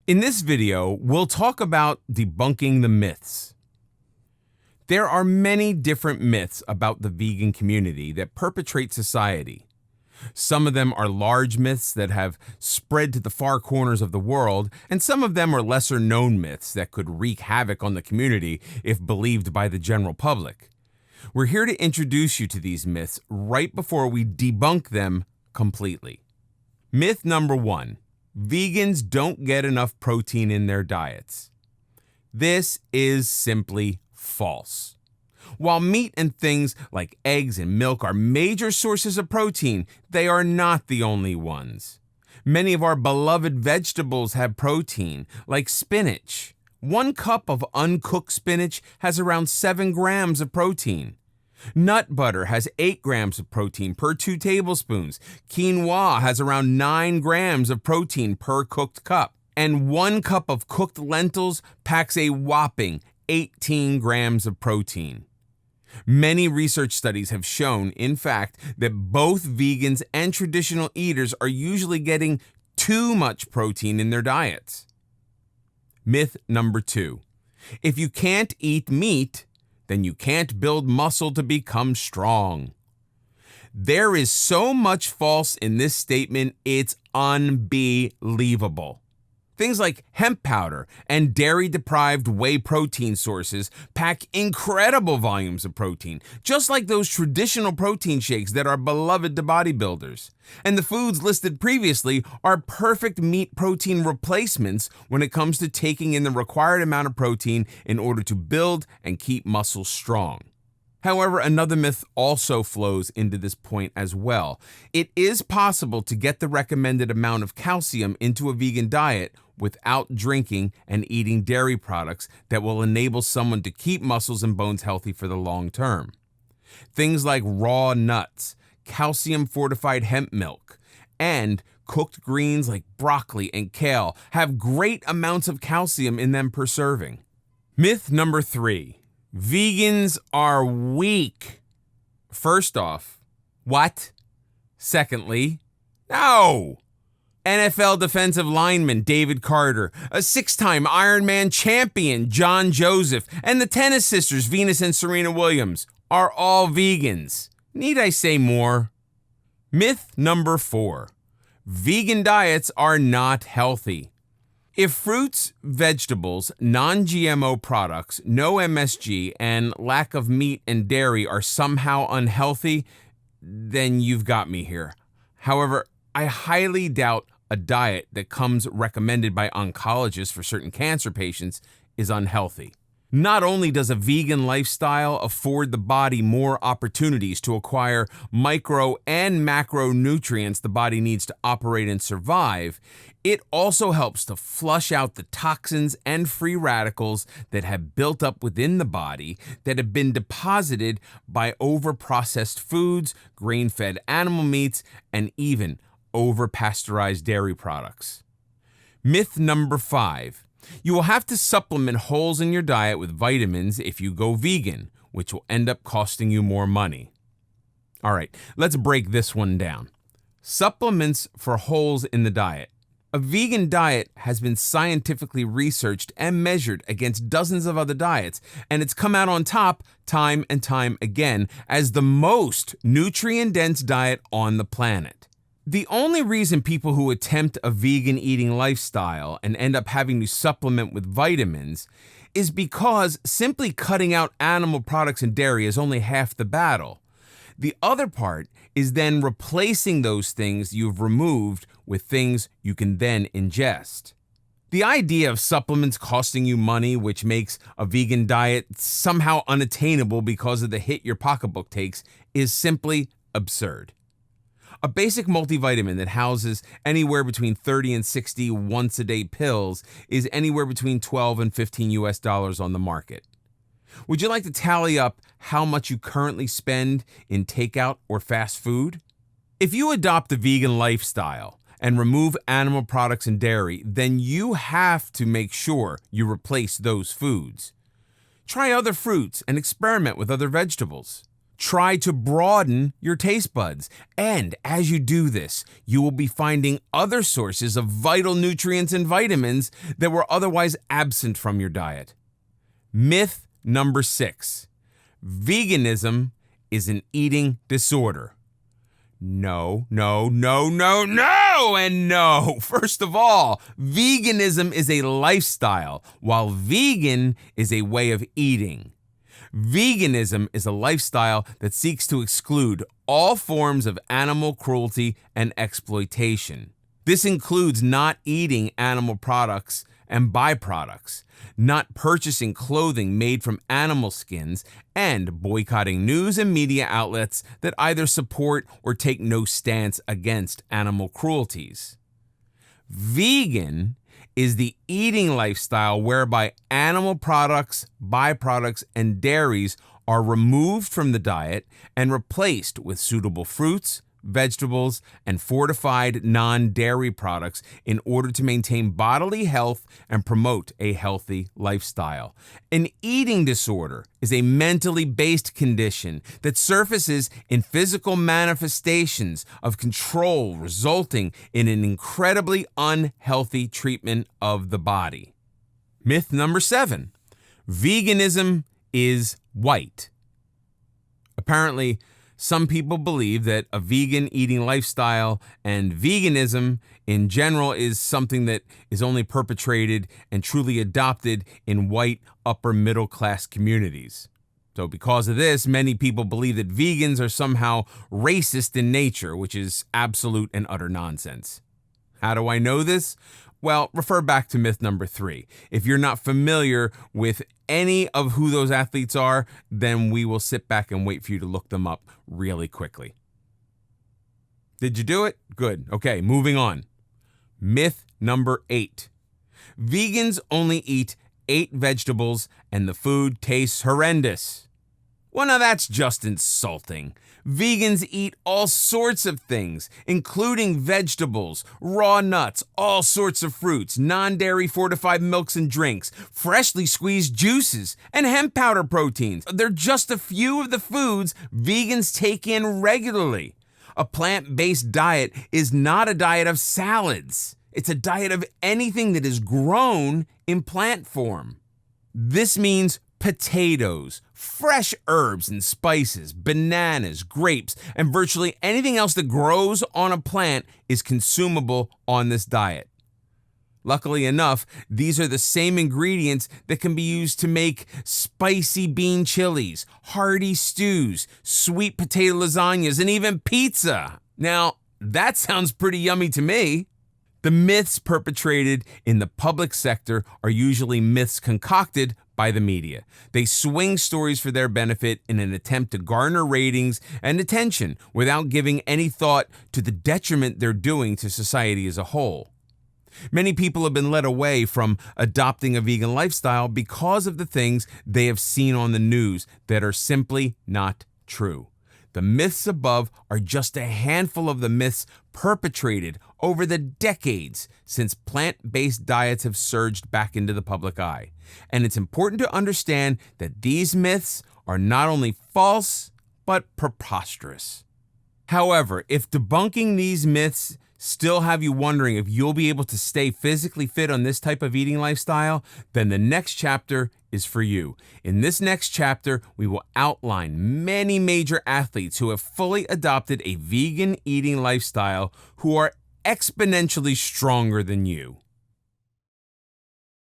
In this video, we'll talk about debunking the myths. There are many different myths about the vegan community that perpetrate society. Some of them are large myths that have spread to the far corners of the world, and some of them are lesser known myths that could wreak havoc on the community if believed by the general public. We're here to introduce you to these myths right before we debunk them completely. Myth number 1. Vegans don't get enough protein in their diets. This is simply false. While meat and things like eggs and milk are major sources of protein, they are not the only ones. Many of our beloved vegetables have protein, like spinach. 1 cup of uncooked spinach has around 7 grams of protein. Nut butter has 8 grams of protein per 2 tablespoons. Quinoa has around 9 grams of protein per cooked cup. And 1 cup of cooked lentils packs a whopping 18 grams of protein. Many research studies have shown, in fact, that both vegans and traditional eaters are usually getting too much protein in their diets. Myth number 2. If you can't eat meat, then you can't build muscle to become strong. There is so much false in this statement, it's unbelievable. Things like hemp powder and dairy-deprived whey protein sources pack incredible volumes of protein, just like those traditional protein shakes that are beloved to bodybuilders. And the foods listed previously are perfect meat protein replacements when it comes to taking in the required amount of protein in order to build and keep muscles strong. However, another myth also flows into this point as well. It is possible to get the recommended amount of calcium into a vegan diet without drinking and eating dairy products that will enable someone to keep muscles and bones healthy for the long term. Things like raw nuts, calcium-fortified hemp milk, and cooked greens like broccoli and kale have great amounts of calcium in them per serving. Myth number 3. Vegans are weak. First off, what? Secondly, no. NFL defensive lineman David Carter, a 6-time Ironman champion John Joseph, and the tennis sisters Venus and Serena Williams are all vegans. Need I say more? Myth number 4. Vegan diets are not healthy. If fruits, vegetables, non-GMO products, no MSG, and lack of meat and dairy are somehow unhealthy, then you've got me here. However, I highly doubt a diet that comes recommended by oncologists for certain cancer patients is unhealthy. Not only does a vegan lifestyle afford the body more opportunities to acquire micro and macronutrients the body needs to operate and survive, it also helps to flush out the toxins and free radicals that have built up within the body that have been deposited by over-processed foods, grain-fed animal meats, and even over-pasteurized dairy products. Myth number 5. You will have to supplement holes in your diet with vitamins if you go vegan, which will end up costing you more money. All right, let's break this one down. Supplements for holes in the diet. A vegan diet has been scientifically researched and measured against dozens of other diets, and it's come out on top time and time again as the most nutrient-dense diet on the planet. The only reason people who attempt a vegan eating lifestyle and end up having to supplement with vitamins is because simply cutting out animal products and dairy is only half the battle. The other part is then replacing those things you've removed with things you can then ingest. The idea of supplements costing you money, which makes a vegan diet somehow unattainable because of the hit your pocketbook takes, is simply absurd. A basic multivitamin that houses anywhere between 30 and 60 once-a-day pills is anywhere between $12 and $15 on the market. Would you like to tally up how much you currently spend in takeout or fast food? If you adopt the vegan lifestyle and remove animal products and dairy, then you have to make sure you replace those foods. Try other fruits and experiment with other vegetables. Try to broaden your taste buds. And as you do this, you will be finding other sources of vital nutrients and vitamins that were otherwise absent from your diet. Myth number 6. Veganism is an eating disorder. No, no, no, no, no, and no. First of all, veganism is a lifestyle, while vegan is a way of eating. Veganism is a lifestyle that seeks to exclude all forms of animal cruelty and exploitation. This includes not eating animal products and byproducts, not purchasing clothing made from animal skins, and boycotting news and media outlets that either support or take no stance against animal cruelties. Vegan is the eating lifestyle whereby animal products, byproducts, and dairies are removed from the diet and replaced with suitable fruits, vegetables, and fortified non-dairy products in order to maintain bodily health and promote a healthy lifestyle. An eating disorder is a mentally based condition that surfaces in physical manifestations of control, resulting in an incredibly unhealthy treatment of the body. Myth number 7. Veganism is white. Apparently, some people believe that a vegan eating lifestyle and veganism in general is something that is only perpetrated and truly adopted in white upper middle class communities. So because of this, many people believe that vegans are somehow racist in nature, which is absolute and utter nonsense. How do I know this? Well, refer back to myth number 3. If you're not familiar with any of who those athletes are, then we will sit back and wait for you to look them up really quickly. Did you do it? Good. Okay, moving on. Myth number 8. Vegans only eat 8 vegetables and the food tastes horrendous. Well, now that's just insulting. Vegans eat all sorts of things, including vegetables, raw nuts, all sorts of fruits, non-dairy fortified milks and drinks, freshly squeezed juices, and hemp powder proteins. They're just a few of the foods vegans take in regularly. A plant-based diet is not a diet of salads. It's a diet of anything that is grown in plant form. This means potatoes, fresh herbs and spices, bananas, grapes, and virtually anything else that grows on a plant is consumable on this diet. Luckily enough, these are the same ingredients that can be used to make spicy bean chilies, hearty stews, sweet potato lasagnas, and even pizza. Now, that sounds pretty yummy to me. The myths perpetrated in the public sector are usually myths concocted by the media. They swing stories for their benefit in an attempt to garner ratings and attention without giving any thought to the detriment they're doing to society as a whole. Many people have been led away from adopting a vegan lifestyle because of the things they have seen on the news that are simply not true. The myths above are just a handful of the myths perpetrated over the decades since plant-based diets have surged back into the public eye. And it's important to understand that these myths are not only false, but preposterous. However, if debunking these myths still have you wondering if you'll be able to stay physically fit on this type of eating lifestyle, then the next chapter is for you. In this next chapter, we will outline many major athletes who have fully adopted a vegan eating lifestyle who are exponentially stronger than you.